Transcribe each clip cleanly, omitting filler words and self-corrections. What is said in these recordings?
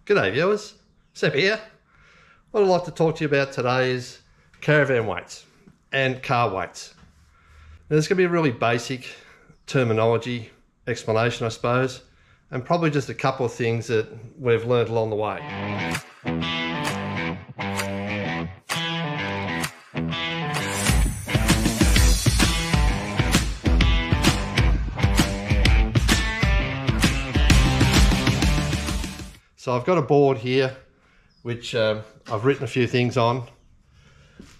G'day viewers, Sep here. What I'd like to talk to you about today is caravan weights and car weights. Now, there's going to be a really basic terminology explanation, I suppose, and probably just a couple of things that we've learned along the way. So I've got a board here which I've written a few things on,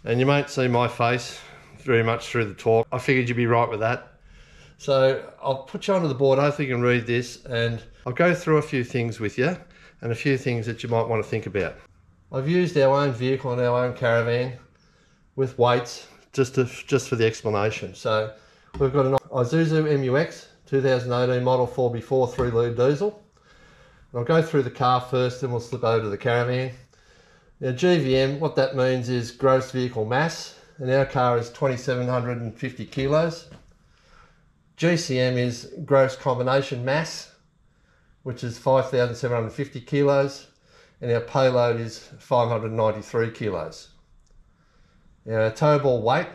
and you won't see my face very much through the talk. I figured you'd be right with that. So I'll put you onto the board, hopefully you can read this, and I'll go through a few things with you and a few things that you might want to think about. I've used our own vehicle and our own caravan with weights just for the explanation. So we've got an Isuzu MUX 2018 model 4x4 3-litre diesel. I'll go through the car first, then we'll slip over to the caravan. Now GVM, what that means is gross vehicle mass, and our car is 2,750 kilos. GCM is gross combination mass, which is 5,750 kilos, and our payload is 593 kilos. Now our tow ball weight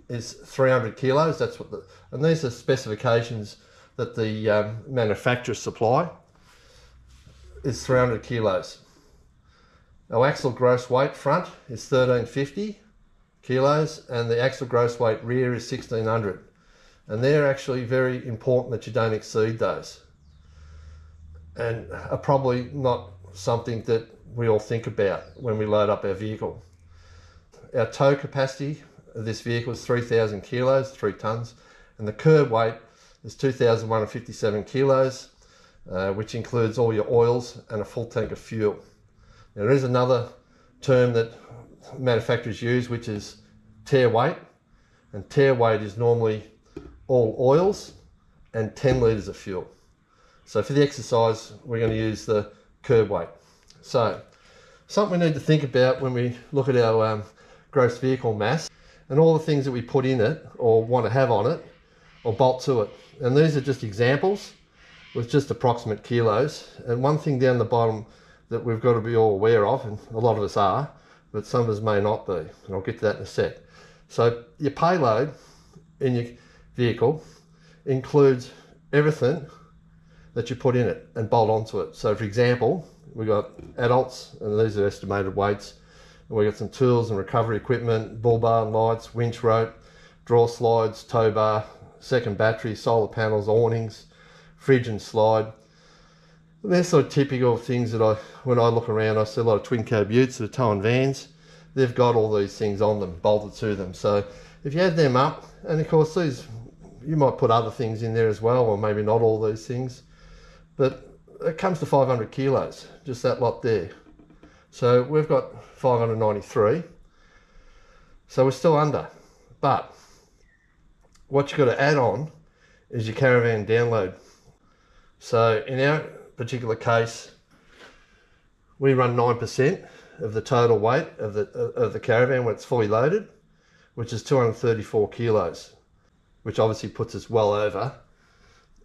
is 300 kilos. That's what and these are specifications that the manufacturers supply. Is 300 kilos. Our axle gross weight front is 1,350 kilos, and the axle gross weight rear is 1,600. And they're actually very important that you don't exceed those, and are probably not something that we all think about when we load up our vehicle. Our tow capacity of this vehicle is 3,000 kilos, 3 tons, and the curb weight is 2,157 kilos. Which includes all your oils and a full tank of fuel. Now, there is another term that manufacturers use, which is tare weight, and tare weight is normally all oils and 10 litres of fuel. So for the exercise, we're going to use the curb weight. So something we need to think about when we look at our gross vehicle mass and all the things that we put in it or want to have on it or bolt to it. And these are just examples with just approximate kilos. And one thing down the bottom that we've got to be all aware of, and a lot of us are, but some of us may not be, and I'll get to that in a sec. So your payload in your vehicle includes everything that you put in it and bolt onto it. So for example, we've got adults, and these are estimated weights, and we've got some tools and recovery equipment, bull bar and lights, winch rope, draw slides, tow bar, second battery, solar panels, awnings, fridge and slide. And they're sort of typical things that when I look around, I see a lot of twin cab utes that are towing vans. They've got all these things on them, bolted to them. So if you add them up, and of course these, you might put other things in there as well, or maybe not all these things, but it comes to 500 kilos, just that lot there. So we've got 593, so we're still under. But what you've got to add on is your caravan download. So in our particular case, we run 9% of the total weight of the caravan when it's fully loaded, which is 234 kilos, which obviously puts us well over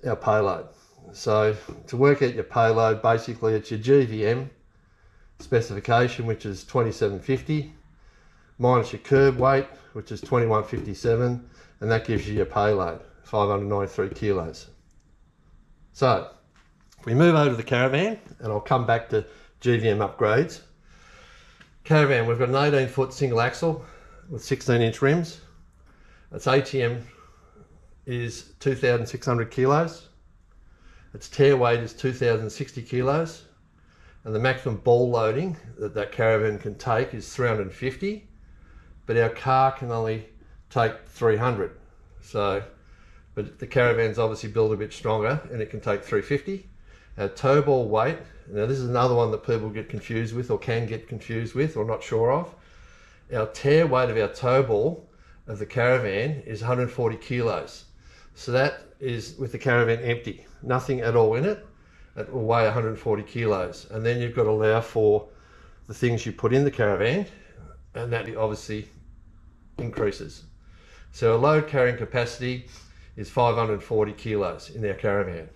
our payload. So to work out your payload, basically it's your GVM specification, which is 2,750, minus your curb weight, which is 2,157, and that gives you your payload, 593 kilos. So if we move over to the caravan, and I'll come back to GVM upgrades. Caravan, we've got an 18-foot single axle with 16-inch rims. Its ATM is 2,600 kilos. Its tare weight is 2,060 kilos. And the maximum ball loading that caravan can take is 350, but our car can only take 300. So, but the caravan's obviously built a bit stronger and it can take 350. Our tow ball weight, now this is another one that people get confused with or can get confused with or not sure of. Our tare weight of our tow ball of the caravan is 140 kilos. So that is with the caravan empty, nothing at all in it. It will weigh 140 kilos. And then you've got to allow for the things you put in the caravan, and that obviously increases. So our load carrying capacity is 540 kilos in our caravan.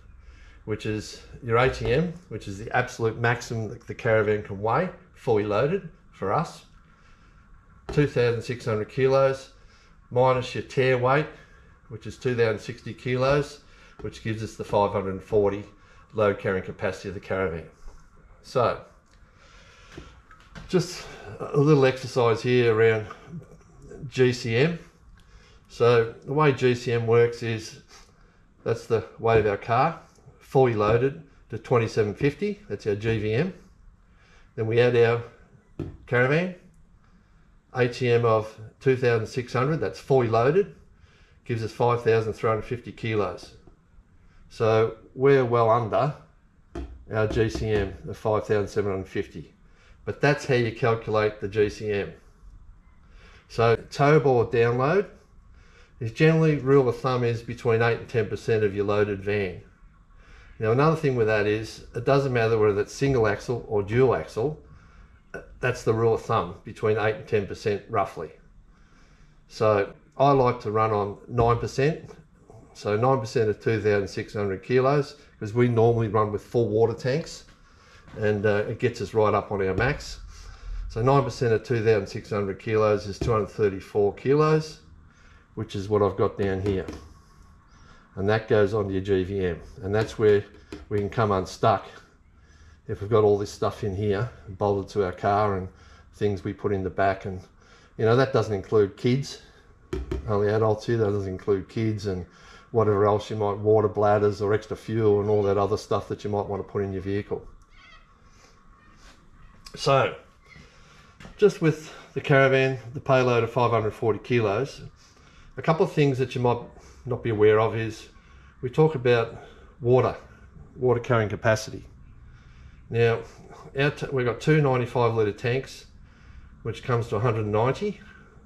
which is your ATM, which is the absolute maximum that the Caravan can weigh, fully loaded for us. 2,600 kilos minus your tear weight, which is 2,060 kilos, which gives us the 540 load carrying capacity of the Caravan. So just a little exercise here around GCM. So the way GCM works is, that's the weight of our car, fully loaded to 2750, that's our GVM. Then we add our Caravan, ATM of 2,600, that's fully loaded, gives us 5,350 kilos. So we're well under our GCM of 5,750, but that's how you calculate the GCM. So towable or download is generally, rule of thumb is between 8 and 10% of your loaded van. Now another thing with that is, it doesn't matter whether it's single axle or dual axle, that's the rule of thumb, between 8 and 10% roughly. So I like to run on 9%, so 9% of 2,600 kilos, because we normally run with full water tanks, and it gets us right up on our max. So 9% of 2,600 kilos is 234 kilos, which is what I've got down here. And that goes onto your GVM, and that's where we can come unstuck if we've got all this stuff in here bolted to our car and things we put in the back. And you know, that doesn't include kids, only adults here, that doesn't include kids and whatever else you might, water bladders or extra fuel and all that other stuff that you might want to put in your vehicle. So just with the Caravan, the payload of 540 kilos, a couple of things that you might not be aware of is, we talk about water carrying capacity. Now we've got two 95 litre tanks, which comes to 190,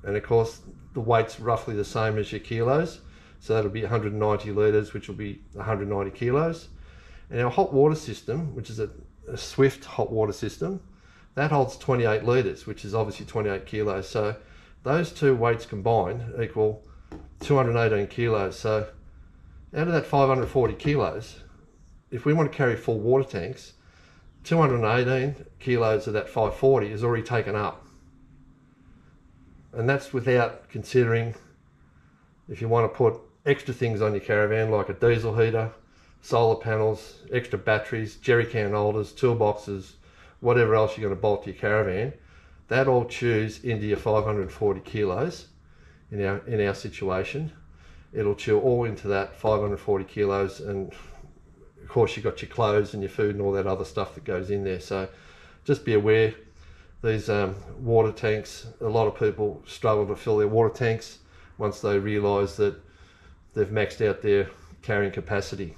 and of course the weight's roughly the same as your kilos, so that'll be 190 litres, which will be 190 kilos. And our hot water system, which is a Swift hot water system, that holds 28 litres, which is obviously 28 kilos. So those two weights combined equal 218 kilos. So out of that 540 kilos, if we want to carry full water tanks, 218 kilos of that 540 is already taken up. And that's without considering if you want to put extra things on your Caravan, like a diesel heater, solar panels, extra batteries, jerry can holders, toolboxes, whatever else you're going to bolt to your Caravan, that all chews into your 540 kilos in our situation. It'll chew all into that 540 kilos, and of course you've got your clothes and your food and all that other stuff that goes in there. So just be aware, these water tanks, a lot of people struggle to fill their water tanks once they realise that they've maxed out their carrying capacity.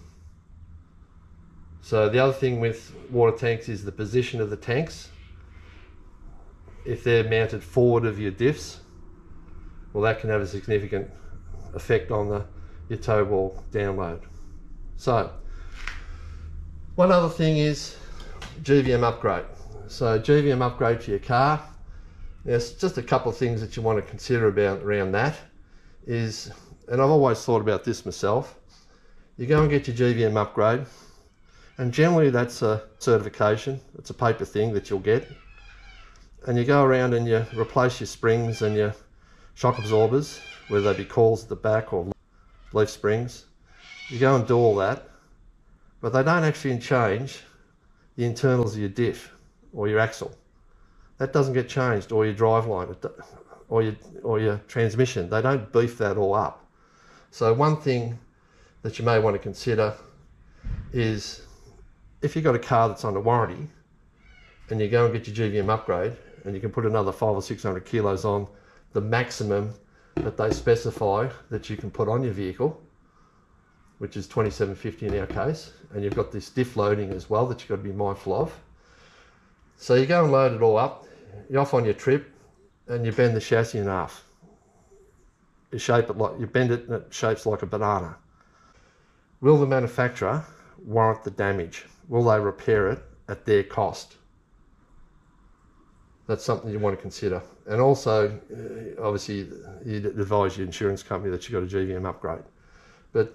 So the other thing with water tanks is the position of the tanks. If they're mounted forward of your diffs, well, that can have a significant effect on your towable download. So one other thing is GVM upgrade. So GVM upgrade for your car, there's just a couple of things that you want to consider around that is, and I've always thought about this myself, you go and get your GVM upgrade, and generally that's a certification, it's a paper thing that you'll get, and you go around and you replace your springs and your shock absorbers, whether they be coils at the back or leaf springs. You go and do all that, but they don't actually change the internals of your diff or your axle. That doesn't get changed, or your driveline, or your transmission. They don't beef that all up. So one thing that you may want to consider is, if you've got a car that's under warranty and you go and get your GVM upgrade and you can put another 500 or 600 kilos on the maximum that they specify that you can put on your vehicle, which is 2750 in our case, and you've got this diff loading as well that you've got to be mindful of. So you go and load it all up, you're off on your trip, and you bend the chassis in half. You shape it like, you bend it and it shapes like a banana. Will the manufacturer warrant the damage? Will they repair it at their cost? That's something you want to consider. And also, obviously, you'd advise your insurance company that you've got a GVM upgrade. But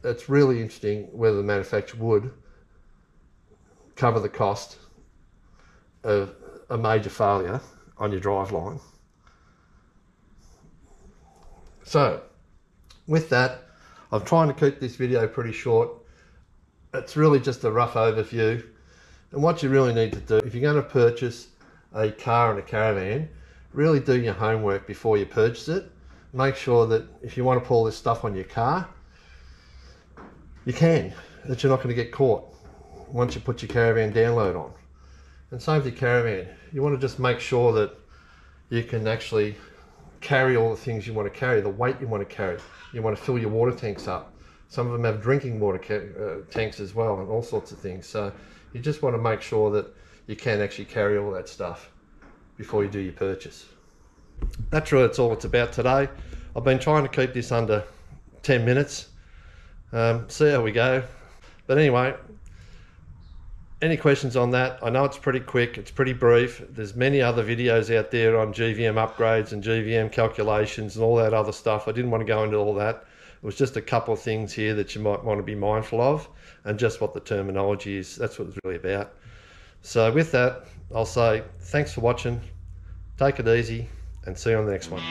it's really interesting whether the manufacturer would cover the cost of a major failure on your driveline. So with that, I'm trying to keep this video pretty short. It's really just a rough overview. And what you really need to do, if you're going to purchase a car and a caravan, really do your homework before you purchase it. Make sure that if you want to pull this stuff on your car, you can, that you're not going to get caught once you put your caravan download on. And same with your caravan. You want to just make sure that you can actually carry all the things you want to carry, the weight you want to carry. You want to fill your water tanks up. Some of them have drinking water tanks as well, and all sorts of things. So you just want to make sure that you can actually carry all that stuff before you do your purchase. That's really all it's about today. I've been trying to keep this under 10 minutes. See how we go. But anyway, any questions on that? I know it's pretty quick, it's pretty brief. There's many other videos out there on GVM upgrades and GVM calculations and all that other stuff. I didn't want to go into all that. It was just a couple of things here that you might want to be mindful of, and just what the terminology is. That's what it's really about. So with that, I'll say thanks for watching. Take it easy and see you on the next one.